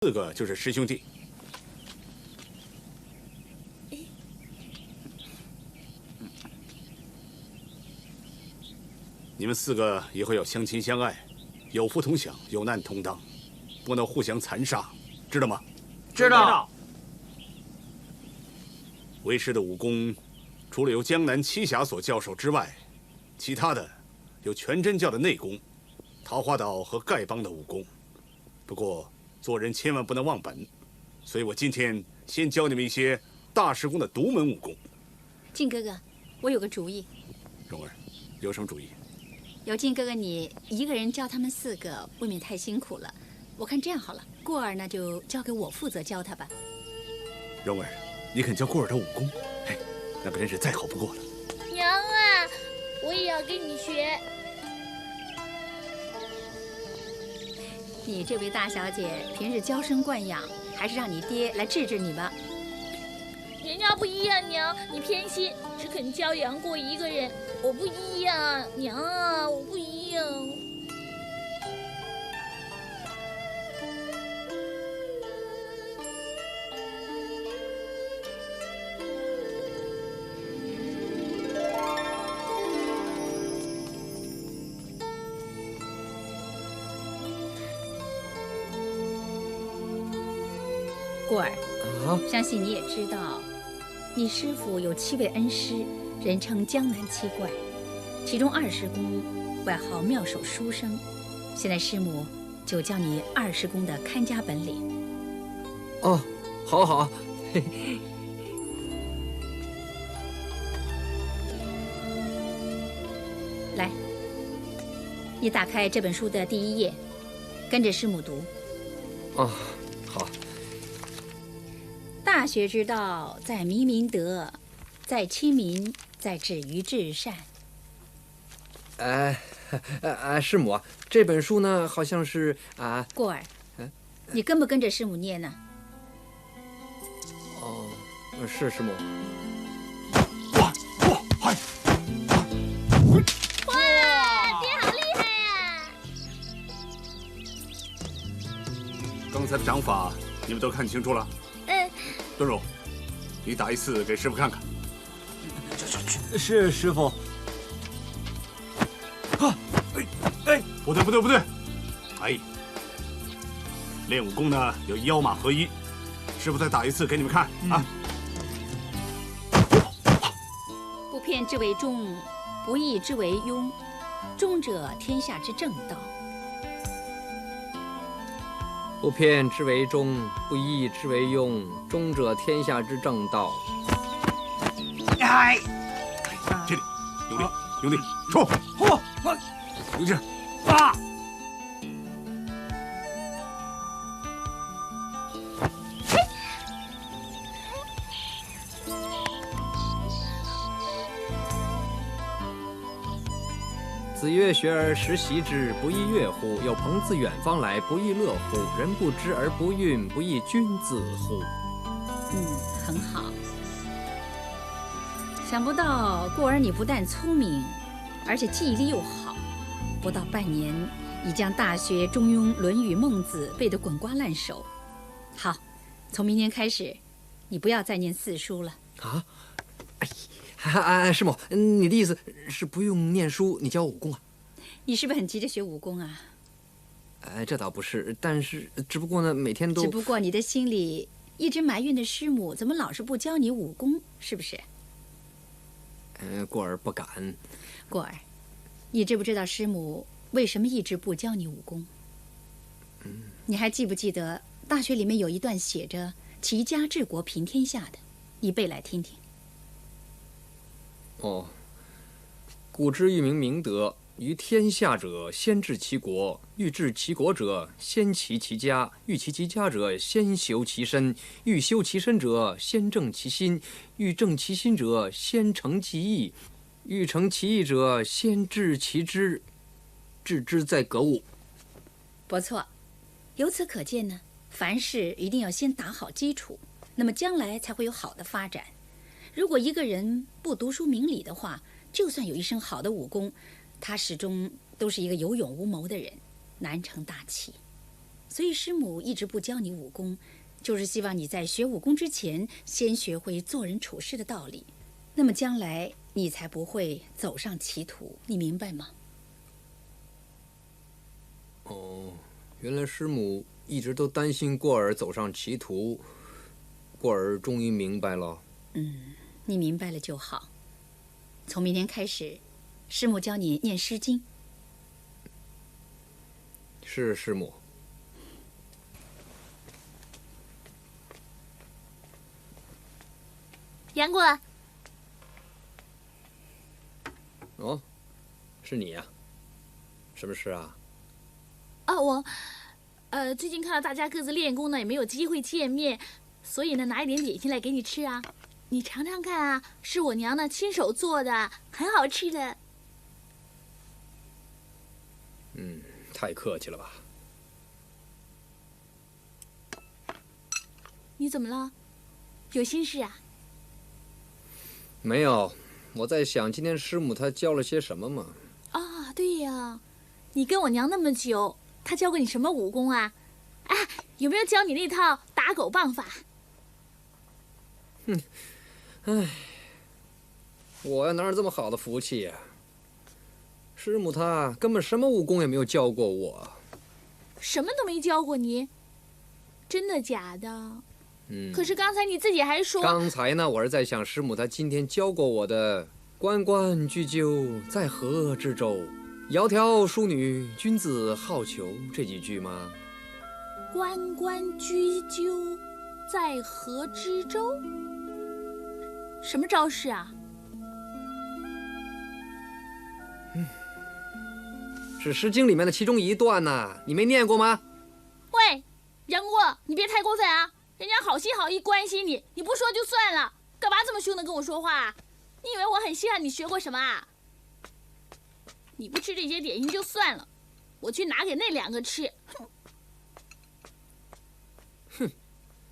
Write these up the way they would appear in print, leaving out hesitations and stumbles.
4个就是师兄弟。你们4个以后要相亲相爱，有福同享，有难同当，不能互相残杀，知道吗？知道。为师的武功，除了由江南七侠所教授之外，其他的有全真教的内功，桃花岛和丐帮的武功。不过做人千万不能忘本，所以我今天先教你们一些大师公的独门武功。靖哥哥，我有个主意。蓉儿，有什么主意？有靖哥哥你一个人教他们4个，未免太辛苦了。我看这样好了，过儿呢就交给我负责教他吧。蓉儿，你肯教过儿的武功？嘿，那可真是再好不过了。娘啊，我也要跟你学。你这位大小姐平日娇生惯养，还是让你爹来治治你吧。人家不一样，娘，你偏心，只肯教杨过一个人。我不一样，娘啊，我不一样。过儿，相信你也知道，你师父有7位恩师，人称江南7怪，其中二师公外号妙手书生。现在师母就教你二师公的看家本领。哦，好好。嘿嘿。来，你打开这本书的第1页，跟着师母读。哦，好。大学之道，在明明德，在亲民，在止于至善。师母啊，这本书呢，好像是啊。过儿，你跟不跟着师母念呢？哦，是师母。哇，爹好厉害呀！刚才的掌法，你们都看清楚了？敦荣，你打一次给师傅看看。是师傅。不对！哎，练武功呢有腰马合一，师傅再打一次给你们看啊。不骗之为忠，不义之为庸，忠者天下之正道。不骗之为忠，不义之为庸，忠者天下之正道。哎，这里用力，冲！有劲啊！子曰：“学而时习之，不亦乐乎？有朋自远方来，不亦乐乎？人不知而不愠，不亦君子乎？”很好。想不到过儿你不但聪明，而且记忆力又好，不到半年已将《大学》《中庸》《论语》《孟子》背得滚瓜烂熟。好，从明天开始，你不要再念4书了。啊？师母，你的意思是不用念书，你教武功啊？你是不是很急着学武功啊？这倒不是，但是只不过呢，每天都……只不过你的心里一直埋怨的师母怎么老是不教你武功，是不是？过儿不敢。过儿，你知不知道师母为什么一直不教你武功？你还记不记得大学里面有一段写着齐家治国平天下的，你背来听听。哦，古之欲明明德，于天下者先治其国，欲治其国者先齐其家，欲齐其家者先修其身，欲修其身者先正其心，欲正其心者先诚其意，欲成其意者先治其知，治之在格物。不错，由此可见呢，凡事一定要先打好基础，那么将来才会有好的发展。如果一个人不读书明理的话，就算有一身好的武功，他始终都是一个有勇无谋的人，难成大器。所以师母一直不教你武功，就是希望你在学武功之前，先学会做人处事的道理。那么将来你才不会走上歧途，你明白吗？哦，原来师母一直都担心过儿走上歧途，过儿终于明白了。你明白了就好。从明天开始，师母教你念《诗经》。是师母。杨过，哦，是你呀？什么事啊？我，最近看到大家各自练功呢，也没有机会见面，所以呢，拿一点点心来给你吃啊。你尝尝看啊，是我娘呢亲手做的，很好吃的。太客气了吧？你怎么了？有心事啊？没有，我在想今天师母她教了些什么嘛。啊，对呀，你跟我娘那么久，她教过你什么武功啊？哎，有没有教你那套打狗棒法？我呀哪有这么好的福气呀？师母她根本什么武功也没有教过我。什么都没教过你？真的假的？可是刚才你自己还说……刚才呢，我是在想师母她今天教过我的“关关雎鸠，在河之洲，窈窕淑女，君子好逑”这几句吗？关关雎鸠，在河之洲。什么招式啊？是《诗经》里面的其中一段呐，你没念过吗？喂，杨过，你别太过分啊！人家好心好意关心你，你不说就算了，干嘛这么凶的跟我说话？你以为我很稀罕你学过什么啊？你不吃这些点心就算了，我去拿给那2个吃。哼，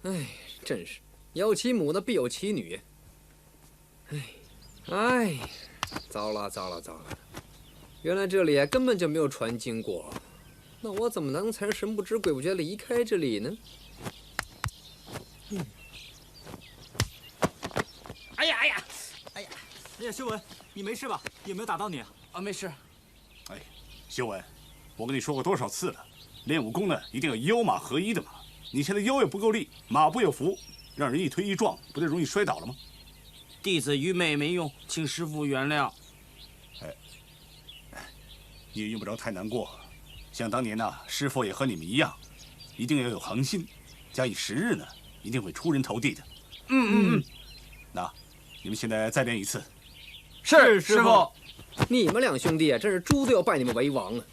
哎，真是有其母的必有其女。哎，糟了糟了糟了！原来这里根本就没有传经过，那我怎么能才神不知鬼不觉离开这里呢？哎呀，修文，你没事吧？有没有打到你啊？啊，没事。哎，修文，我跟你说过多少次了，练武功呢一定要腰马合一的嘛。你现在腰也不够力，马不有扶，让人一推一撞，不就容易摔倒了吗？弟子愚昧没用，请师父原谅。你也用不着太难过，想当年呐，师父也和你们一样，一定要有恒心，假以时日呢，一定会出人头地的。那你们现在再练一次。是师父。你们两兄弟啊，真是猪都要拜你们为王啊！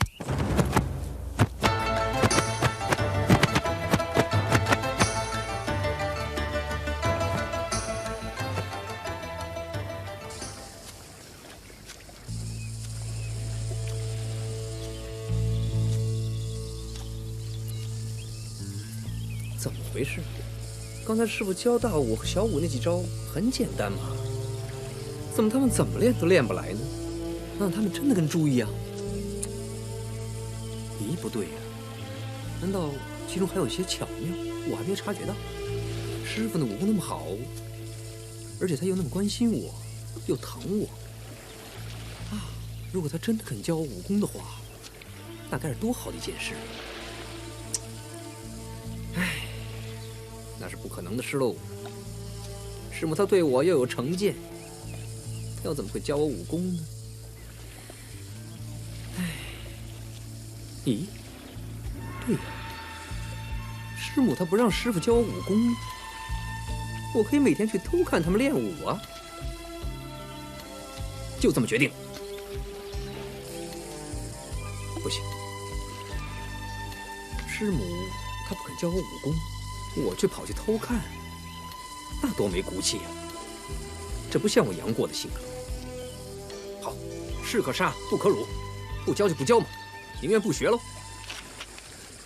怎么回事？刚才师傅教大武和小武那几招很简单嘛，怎么他们怎么练都练不来呢？他们真的跟猪一样？咦，不对呀，难道其中还有一些巧妙，我还没察觉到？师傅的武功那么好，而且他又那么关心我，又疼我啊！如果他真的肯教我武功的话，那该是多好的一件事！唉，那是不可能的事喽。师母她对我又有成见，她又怎么会教我武功呢？唉，咦，对呀，师母她不让师傅教我武功，我可以每天去偷看他们练武啊！就这么决定。不行，师母她不肯教我武功，我却跑去偷看，那多没骨气啊！这不像我杨过的性格。好，士可杀不可辱，不教就不教嘛，宁愿不学喽。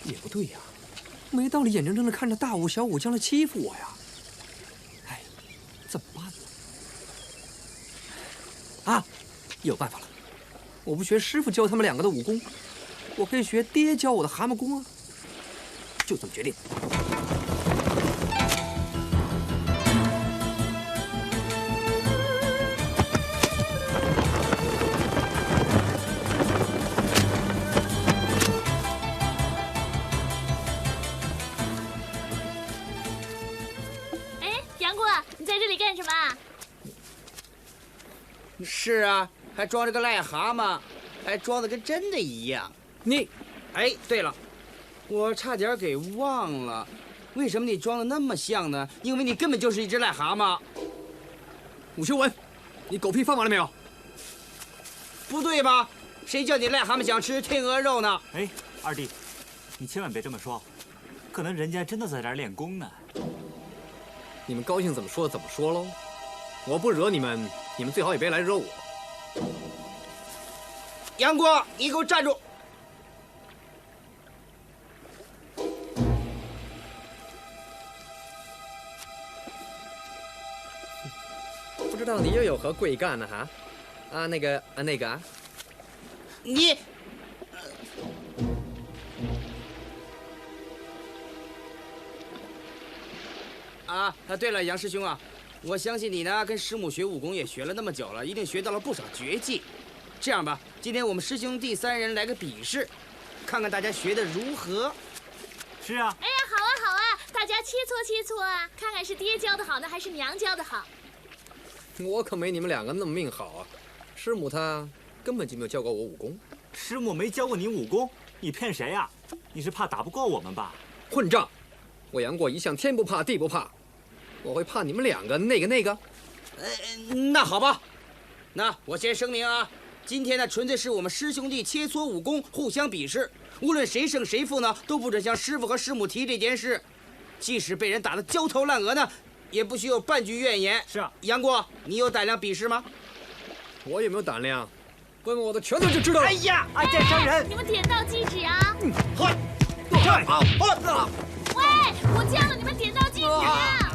也不对呀，没道理眼睁睁的看着大武小武将来欺负我呀！哎，怎么办呢？啊，有办法了！我不学师傅教他们两个的武功，我可以学爹教我的蛤蟆功啊！就这么决定。哎，杨过，你在这里干什么？是啊，还装着个癞蛤蟆，还装的跟真的一样。你，哎，对了，我差点给忘了，为什么你装的那么像呢？因为你根本就是一只癞蛤蟆。武修文，你狗屁放完了没有？不对吧？谁叫你癞蛤蟆想吃天鹅肉呢？哎，二弟，你千万别这么说，可能人家真的在这儿练功呢。你们高兴怎么说怎么说喽。我不惹你们，你们最好也别来惹我。杨过，你给我站住！不知道你又有何贵干呢？哈？那个啊。你。对了，杨师兄啊，我相信你呢，跟师母学武功也学了那么久了，一定学到了不少绝技。这样吧，今天我们师兄弟3人来个比试，看看大家学的如何。是啊。哎呀，好啊好啊，大家切磋切磋啊，看看是爹教的好呢，还是娘教的好。我可没你们2个那么命好啊！师母她根本就没有教过我武功。师母没教过你武功，你骗谁呀？你是怕打不过我们吧？混账！我杨过一向天不怕地不怕，我会怕你们2个那个？那好吧，那我先声明啊，今天呢纯粹是我们师兄弟切磋武功，互相比试，无论谁胜谁负呢，都不准向师傅和师母提这件事。即使被人打得焦头烂额呢，也不许有半句怨言。是啊，杨过，你有胆量比试吗？我有没有胆量？问问我的拳头就知道了。哎呀，暗箭伤人！你们点到即止啊！喂，我叫了你们点到即止啊！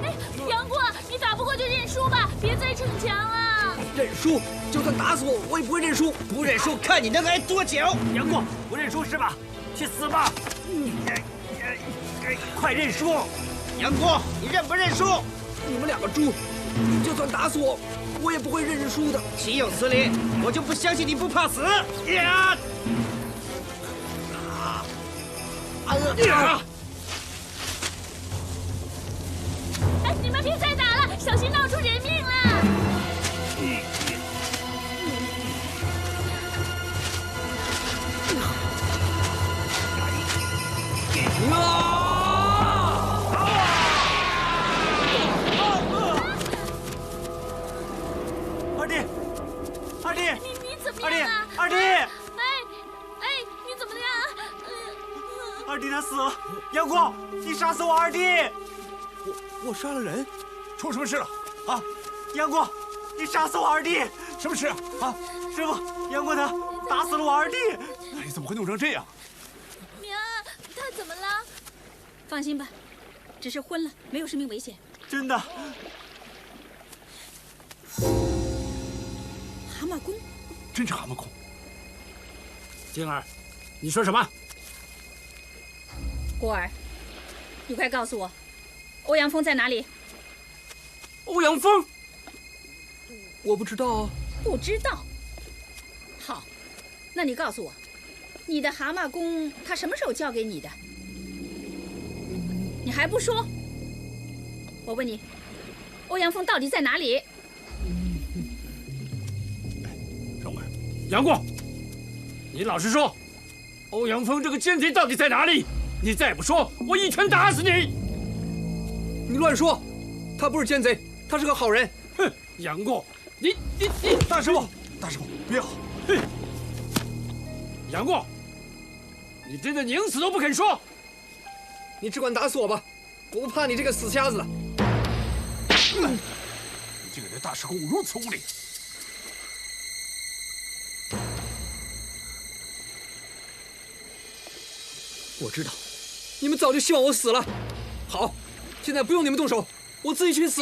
哎，杨过，你打不过就认输吧，别再逞强了。认输，就算打死我，我也不会认输。不认输，看你能挨多久！杨过，不认输是吧？去死吧！快认输！杨过，你认不认输？你们2个猪，就算打死我，我也不会认输的。岂有此理！我就不相信你不怕死！呀！哎，你们别再打了，小心闹出人命了！二弟，你怎么样啊？二弟，哎，你怎么样？二弟他死了！杨过，你杀死我二弟！我杀了人，出什么事了？啊，杨过，你杀死我二弟！什么事啊？啊，师傅，杨过他打死了我二弟！你怎么会弄成这样？娘，他怎么了？放心吧，只是昏了，没有生命危险。真的？蛤蟆功，真是蛤蟆功。静儿，你说什么？过儿，你快告诉我，欧阳锋在哪里？欧阳锋，我不知道啊。不知道。好，那你告诉我，你的蛤蟆功他什么时候教给你的？你还不说？我问你，欧阳锋到底在哪里？让开！杨过，你老实说，欧阳锋这个奸贼到底在哪里？你再不说，我一拳打死你！你乱说，他不是奸贼，他是个好人。哼，杨过，你！大师傅，不要！哼，杨过，你真的宁死都不肯说？你只管打死我吧，我不怕你这个死瞎子了。你竟然对大师公如此无礼！我知道，你们早就希望我死了。好，现在不用你们动手，我自己去死。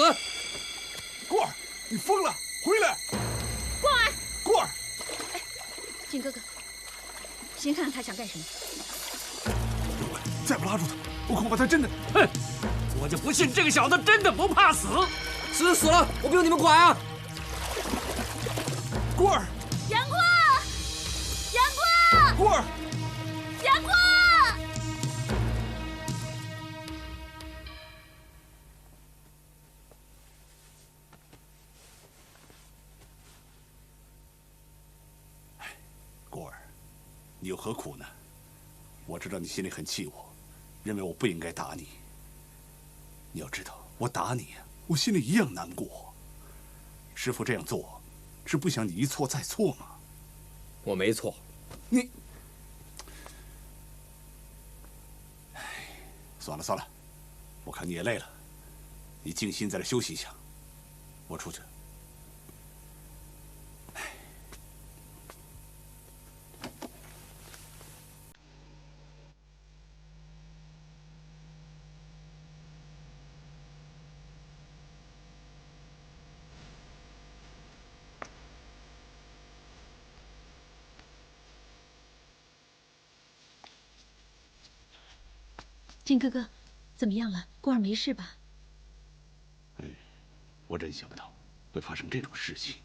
过儿，你疯了！回来！过儿，靖哥哥，先看看他想干什么。让开！再不拉住他，我恐怕他真的……哼！我就不信这个小子真的不怕死！死了，我不用你们管啊！孤儿，杨过，杨过，孤儿，杨过！孤儿，你有何苦呢？我知道你心里很气我，认为我不应该打你。你要知道，我打你，我心里一样难过。师父这样做，是不想你一错再错吗？我没错。你，算了算了，我看你也累了，你静心在这休息一下。我出去。靖哥哥，怎么样了？孤儿没事吧？我真想不到会发生这种事情。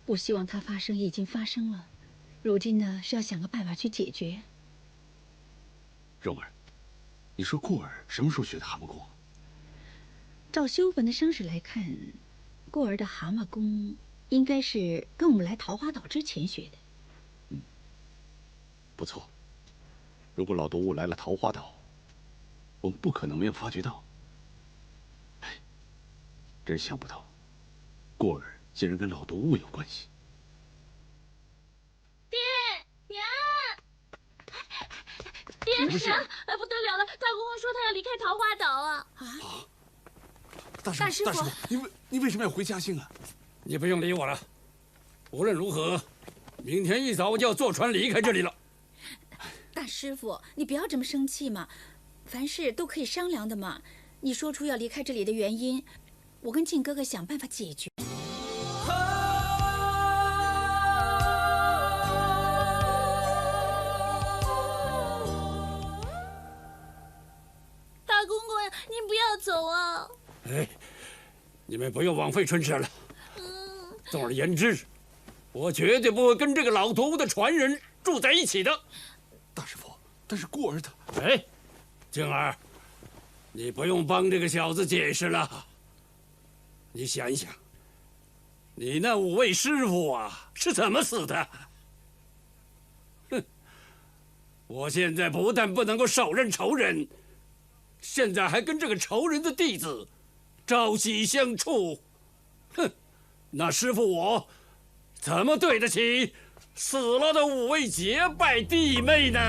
不希望它发生，已经发生了。如今呢，是要想个办法去解决。蓉儿，你说顾儿什么时候学的蛤蟆功？照修文的伤势来看，顾儿的蛤蟆功应该是跟我们来桃花岛之前学的。不错。如果老毒物来了桃花岛，我们不可能没有发觉到。哎，真想不到，顾儿竟然跟老毒物有关系。爹娘，爹娘，不得了了！大公公说他要离开桃花岛啊！大师傅，你为什么要回嘉兴啊？你不用理我了。无论如何，明天一早我就要坐船离开这里了。大师傅，你不要这么生气嘛，凡事都可以商量的嘛。你说出要离开这里的原因，我跟靖哥哥想办法解决。大公公，您不要走啊！哎，你们不用枉费唇舌了。总而言之，我绝对不会跟这个老毒物的传人住在一起的。大师傅，但是顾儿他……哎，静儿，你不用帮这个小子解释了。你想一想，你那5位师傅啊是怎么死的？哼！我现在不但不能够手刃仇人，现在还跟这个仇人的弟子朝夕相处。哼！那师傅我怎么对得起死了的5位结拜弟妹呢？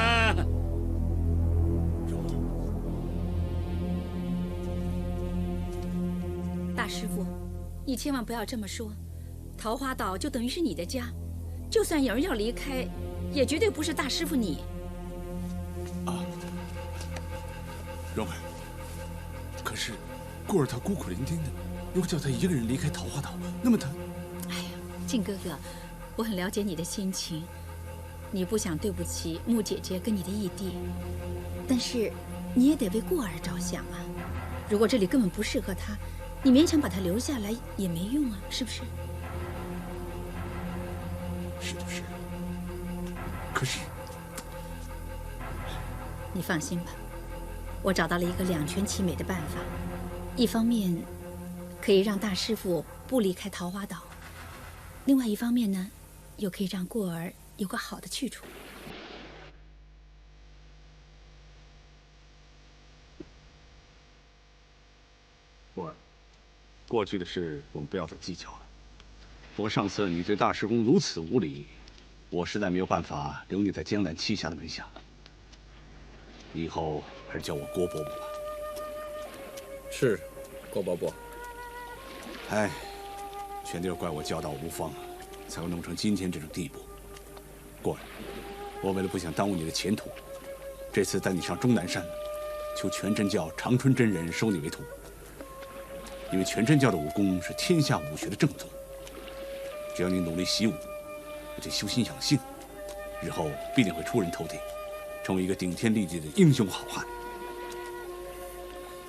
大师傅，你千万不要这么说。桃花岛就等于是你的家，就算有人要离开，也绝对不是大师傅你。蓉儿，可是顾儿他孤苦伶仃的，如果叫他一个人离开桃花岛，那么他……哎呀，靖哥哥，我很了解你的心情，你不想对不起穆姐姐跟你的义弟，但是你也得为顾儿着想啊。如果这里根本不适合他，你勉强把他留下来也没用啊，是不是？是的，是。可是，你放心吧，我找到了一个两全其美的办法。一方面可以让大师傅不离开桃花岛，另外一方面呢，又可以让顾儿有个好的去处。顾儿，过去的事我们不要再计较了。不过上次你对大师公如此无礼，我实在没有办法留你在江南七侠的门下。以后还是叫我郭伯伯吧。是，郭伯伯。哎，全都要怪我教导无方，才会弄成今天这种地步。过儿，我为了不想耽误你的前途，这次带你上终南山，求全真教长春真人收你为徒。因为全真教的武功是天下武学的正宗，只要你努力习武，而且修心养性，日后必定会出人头地。成为一个顶天立地的英雄好汉。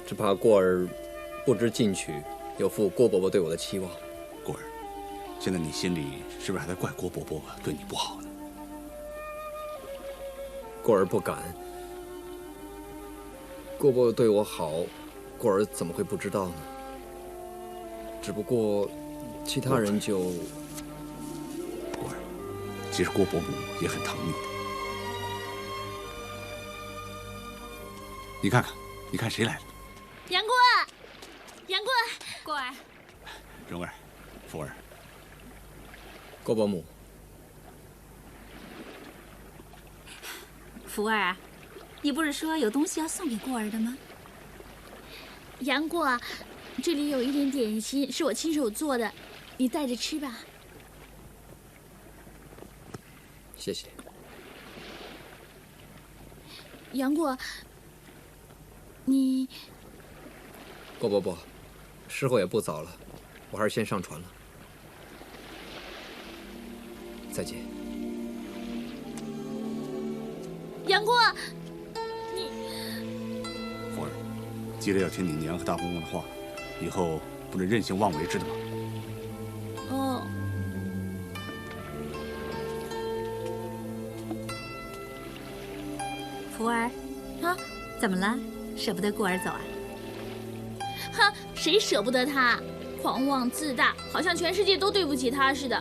只怕过儿不知进取，有负郭伯伯对我的期望。过儿，现在你心里是不是还在怪郭伯伯对你不好呢？过儿不敢。郭伯伯对我好，过儿怎么会不知道呢？只不过其他人就……过儿，其实郭伯母也很疼你的。你看看，你看谁来了？杨过，杨过，过儿，蓉儿，福儿，郭伯母，福儿，你不是说有东西要送给过儿的吗？杨过，这里有一点点心，是我亲手做的，你带着吃吧。谢谢。杨过，你郭伯伯，时候也不早了，我还是先上船了。再见。杨过，福儿，记得要听你娘和大公公的话，以后不能任性妄为，知道吗？哦，福儿，啊，怎么了？舍不得过儿走啊？哼，谁舍不得他？狂妄自大，好像全世界都对不起他似的。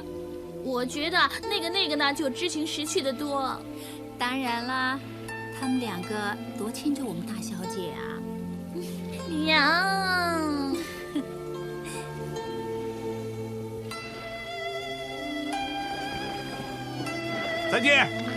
我觉得那个呢，就知情识趣的多。当然啦，他们两个多迁就我们大小姐啊！娘，再见。